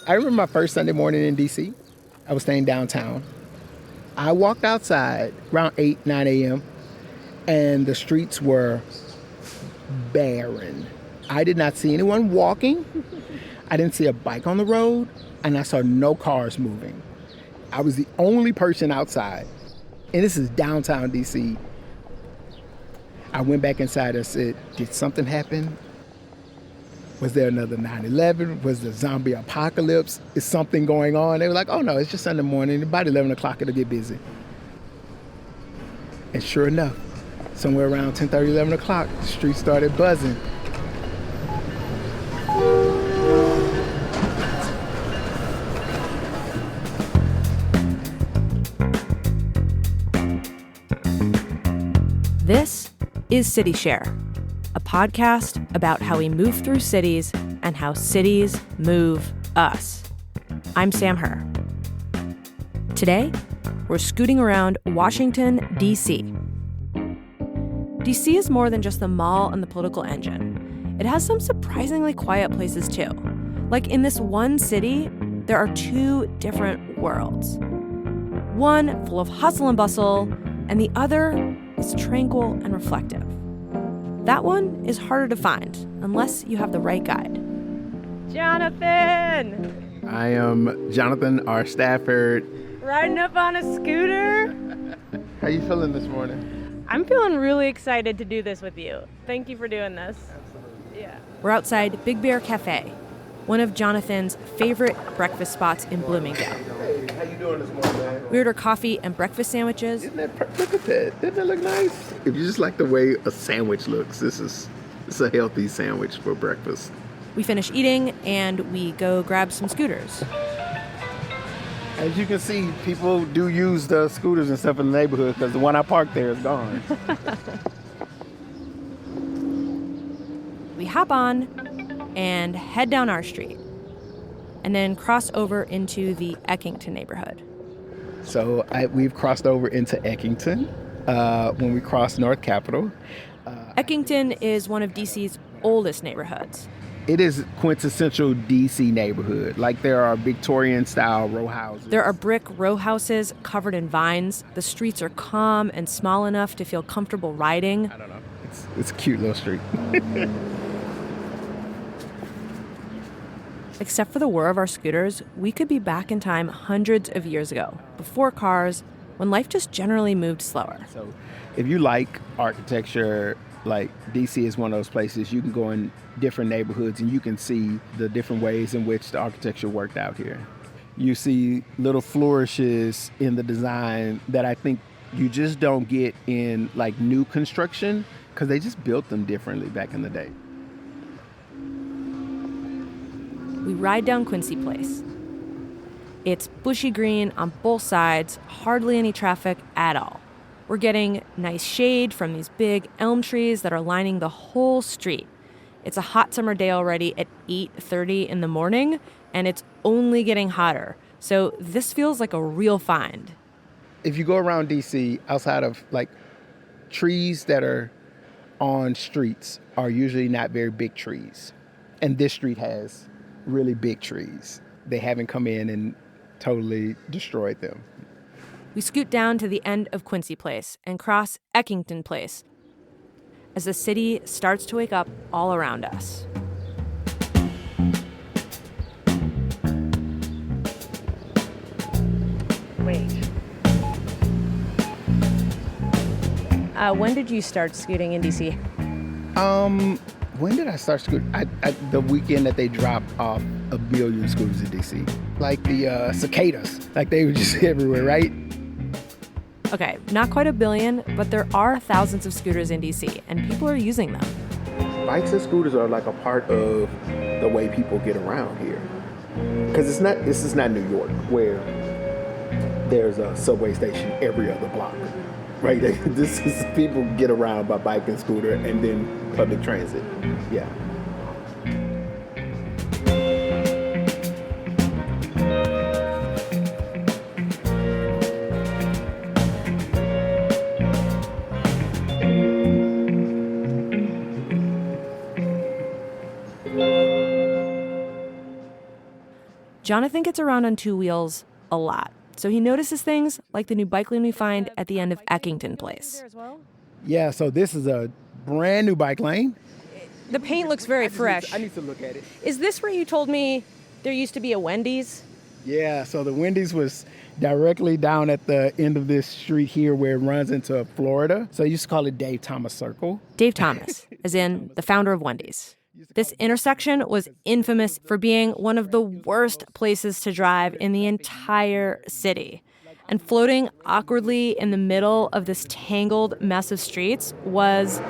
I remember my first Sunday morning in D.C. I was staying downtown. I walked outside around 8, 9 a.m., and the streets were barren. I did not see anyone walking. I didn't see a bike on the road, and I saw no cars moving. I was the only person outside, and this is downtown D.C. I went back inside and said, did something happen? Was there another 9/11? Was the zombie apocalypse? Is something going on? They were like, oh no, it's just Sunday morning. About 11 o'clock, it'll get busy. And sure enough, somewhere around 10:30, 11 o'clock, the street started buzzing. This is City Share, a podcast about how we move through cities and how cities move us. I'm Sam Herr. Today, we're scooting around Washington, D.C. D.C. is more than just the mall and the political engine. It has some surprisingly quiet places too. Like in this one city, there are two different worlds. One full of hustle and bustle, and the other is tranquil and reflective. That one is harder to find unless you have the right guide. Jonathan! I am Jonathan R. Stafford. Riding up on a scooter? How you feeling this morning? I'm feeling really excited to do this with you. Thank you for doing this. Absolutely. Yeah. We're outside Big Bear Cafe, one of Jonathan's favorite breakfast spots in Bloomingdale. Hey, how you doing this morning, man? We order coffee and breakfast sandwiches. Look at that. Doesn't that look nice? If you just like the way a sandwich looks, this is a healthy sandwich for breakfast. We finish eating and we go grab some scooters. As you can see, people do use the scooters and stuff in the neighborhood because the one I parked there is gone. We hop on and head down our street and then cross over into the Eckington neighborhood. So we've crossed over into Eckington when we crossed North Capitol. Eckington is one of D.C.'s oldest neighborhoods. It is quintessential D.C. neighborhood. Like there are Victorian-style row houses. There are brick row houses covered in vines. The streets are calm and small enough to feel comfortable riding. I don't know. It's a cute little street. Except for the whir of our scooters, we could be back in time hundreds of years ago, before cars, when life just generally moved slower. So if you like architecture, like D.C. is one of those places you can go in different neighborhoods and you can see the different ways in which the architecture worked out here. You see little flourishes in the design that I think you just don't get in like new construction because they just built them differently back in the day. We ride down Quincy Place. It's bushy green on both sides, hardly any traffic at all. We're getting nice shade from these big elm trees that are lining the whole street. It's a hot summer day already at 8:30 in the morning, and it's only getting hotter. So this feels like a real find. If you go around D.C., outside of like trees that are on streets are usually not very big trees. And this street has really big trees. They haven't come in and totally destroyed them. We scoot down to the end of Quincy Place and cross Eckington Place as the city starts to wake up all around us. Wait. When did you start scooting in D.C.? When did I start scooting? The weekend that they dropped off 1 billion scooters in D.C. Like the cicadas. Like they were just everywhere, right? Okay, not quite 1 billion, but there are thousands of scooters in D.C., and people are using them. Bikes and scooters are like a part of the way people get around here. Because this is not New York, where there's a subway station every other block, right? This is people get around by bike and scooter and then public transit. Yeah. Jonathan gets around on two wheels a lot, so he notices things like the new bike lane we find at the end of Eckington Place. Yeah, so this is a brand new bike lane. The paint looks very fresh. I need to look at it. Is this where you told me there used to be a Wendy's? Yeah, so the Wendy's was directly down at the end of this street here where it runs into Florida. So I used to call it Dave Thomas Circle. Dave Thomas, as in the founder of Wendy's. This intersection was infamous for being one of the worst places to drive in the entire city. And floating awkwardly in the middle of this tangled mess of streets was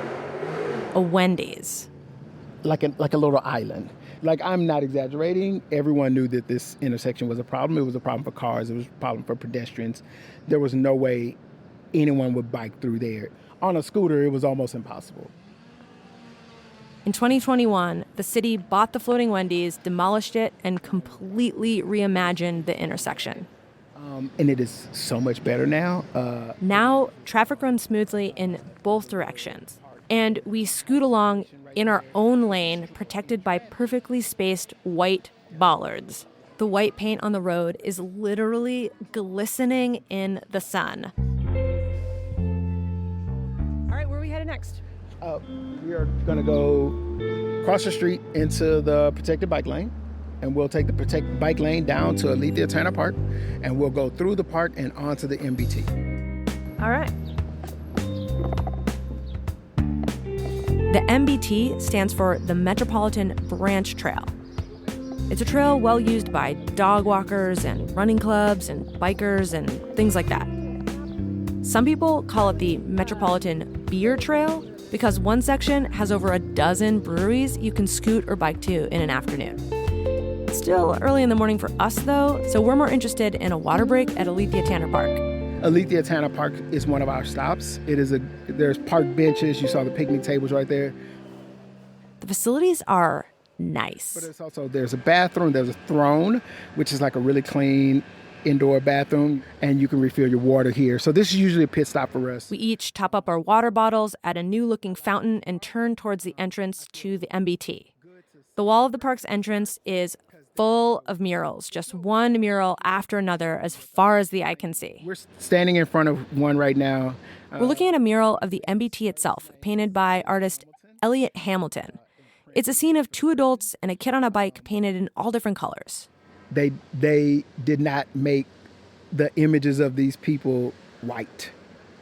a Wendy's. Like a little island. Like, I'm not exaggerating. Everyone knew that this intersection was a problem. It was a problem for cars. It was a problem for pedestrians. There was no way anyone would bike through there. On a scooter, it was almost impossible. In 2021, the city bought the floating Wendy's, demolished it, and completely reimagined the intersection. And it is so much better now. Now, traffic runs smoothly in both directions. And we scoot along in our own lane, protected by perfectly spaced white bollards. The white paint on the road is literally glistening in the sun. All right, where are we headed next? We are going to go across the street into the protected bike lane. And we'll take the protected bike lane down to Alethea Tanner Park. And we'll go through the park and onto the MBT. All right. The MBT stands for the Metropolitan Branch Trail. It's a trail well used by dog walkers and running clubs and bikers and things like that. Some people call it the Metropolitan Beer Trail because one section has over a dozen breweries you can scoot or bike to in an afternoon. It's still early in the morning for us, though, so we're more interested in a water break at Alethea Tanner Park. Alethea Tanner Park is one of our stops. There's park benches. You saw the picnic tables right there. The facilities are nice. But there's a bathroom, there's a throne, which is like a really clean indoor bathroom, and you can refill your water here. So this is usually a pit stop for us. We each top up our water bottles at a new-looking fountain and turn towards the entrance to the MBT. The wall of the park's entrance is full of murals, just one mural after another as far as the eye can see. We're standing in front of one right now. We're looking at a mural of the MBT itself, painted by artist Elliot Hamilton. It's a scene of two adults and a kid on a bike painted in all different colors. They did not make the images of these people white,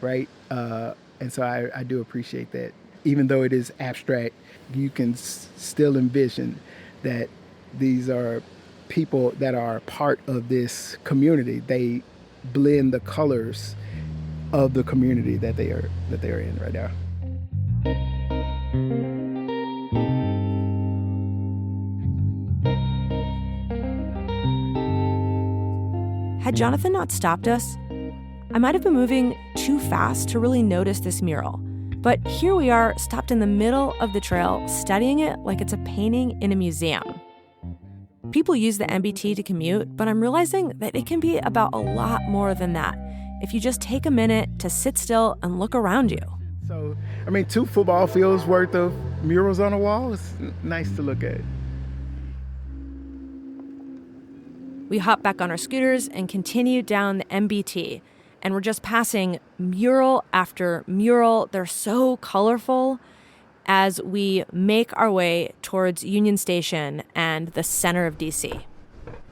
right? And so I do appreciate that. Even though it is abstract, you can still envision that these are people that are part of this community. They blend the colors of the community that they are in right now. Had Jonathan not stopped us, I might have been moving too fast to really notice this mural. But here we are, stopped in the middle of the trail, studying it like it's a painting in a museum. People use the MBT to commute, but I'm realizing that it can be about a lot more than that if you just take a minute to sit still and look around you. So, 2 football fields worth of murals on a wall is nice to look at. We hop back on our scooters and continue down the MBT, and we're just passing mural after mural. They're so colorful as we make our way towards Union Station and the center of DC.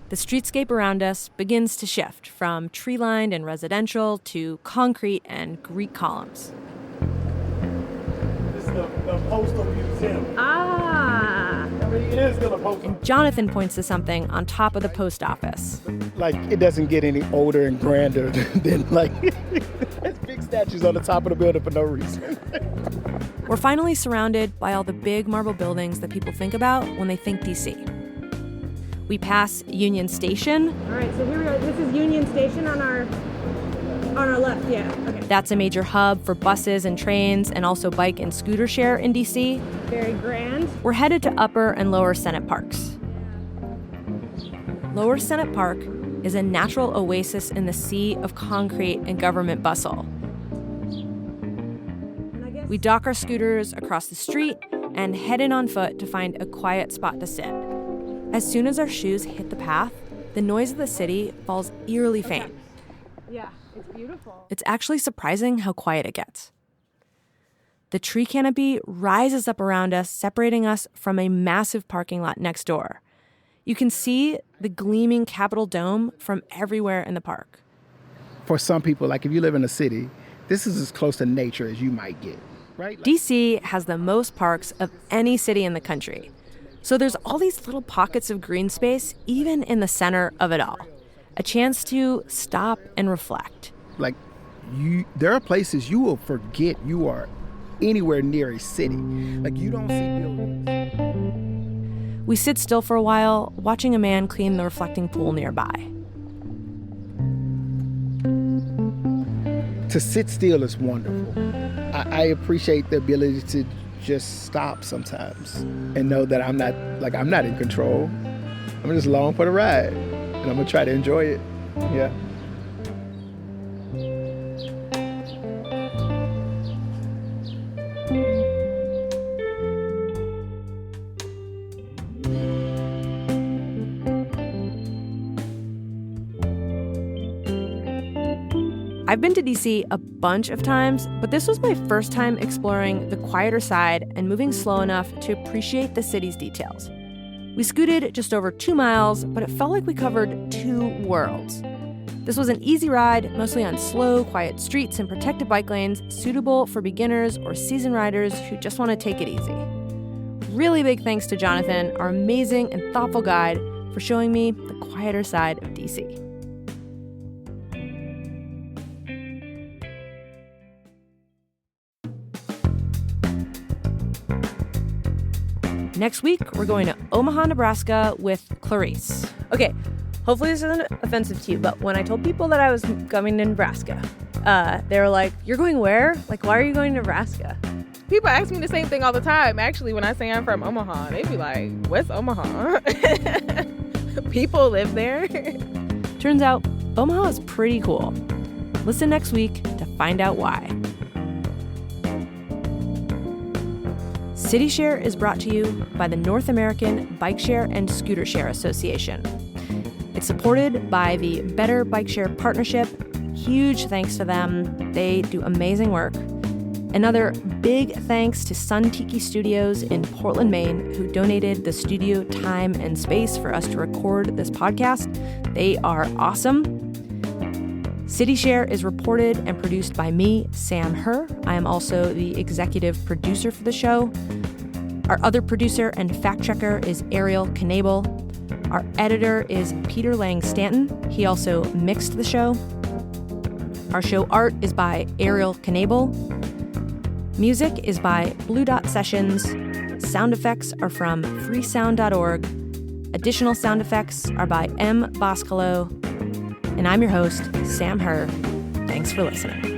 The streetscape around us begins to shift from tree-lined and residential to concrete and Greek columns. This is the Postal Museum. It is still a postal. And Jonathan points to something on top of the post office. Like, it doesn't get any older and grander than there's big statues on the top of the building for no reason. We're finally surrounded by all the big marble buildings that people think about when they think DC. We pass Union Station. All right, so here we are. This is Union Station on our left, yeah. Okay. That's a major hub for buses and trains and also bike and scooter share in DC. Very grand. We're headed to Upper and Lower Senate Parks. Lower Senate Park is a natural oasis in the sea of concrete and government bustle. We dock our scooters across the street and head in on foot to find a quiet spot to sit. As soon as our shoes hit the path, the noise of the city falls eerily faint. Yeah, it's beautiful. It's actually surprising how quiet it gets. The tree canopy rises up around us, separating us from a massive parking lot next door. You can see the gleaming Capitol Dome from everywhere in the park. For some people, like if you live in a city, this is as close to nature as you might get, right? DC has the most parks of any city in the country. So there's all these little pockets of green space, even in the center of it all. A chance to stop and reflect. Like, there are places you will forget you are anywhere near a city. Like, you don't see buildings. We sit still for a while, watching a man clean the reflecting pool nearby. To sit still is wonderful. I appreciate the ability to just stop sometimes and know that I'm not in control. I'm just along for the ride, and I'm gonna try to enjoy it. Yeah. I've been to DC a bunch of times, but this was my first time exploring the quieter side and moving slow enough to appreciate the city's details. We scooted just over 2 miles, but it felt like we covered 2 worlds. This was an easy ride, mostly on slow, quiet streets and protected bike lanes, suitable for beginners or seasoned riders who just want to take it easy. Really big thanks to Jonathan, our amazing and thoughtful guide, for showing me the quieter side of DC. Next week, we're going to Omaha, Nebraska with Clarice. Okay, hopefully this isn't offensive to you, but when I told people that I was coming to Nebraska, they were like, "You're going where? Like, why are you going to Nebraska?" People ask me the same thing all the time. Actually, when I say I'm from Omaha, they be like, "What's Omaha?" People live there. Turns out, Omaha is pretty cool. Listen next week to find out why. CityShare is brought to you by the North American Bike Share and Scooter Share Association. It's supported by the Better Bike Share Partnership. Huge thanks to them. They do amazing work. Another big thanks to Sun Tiki Studios in Portland, Maine, who donated the studio time and space for us to record this podcast. They are awesome. CityShare is reported and produced by me, Sam Herr. I am also the executive producer for the show. Our other producer and fact-checker is Ariel Knabel. Our editor is Peter Lang Stanton. He also mixed the show. Our show art is by Ariel Knabel. Music is by Blue Dot Sessions. Sound effects are from freesound.org. Additional sound effects are by mboscolo. And I'm your host, Sam Herr. Thanks for listening.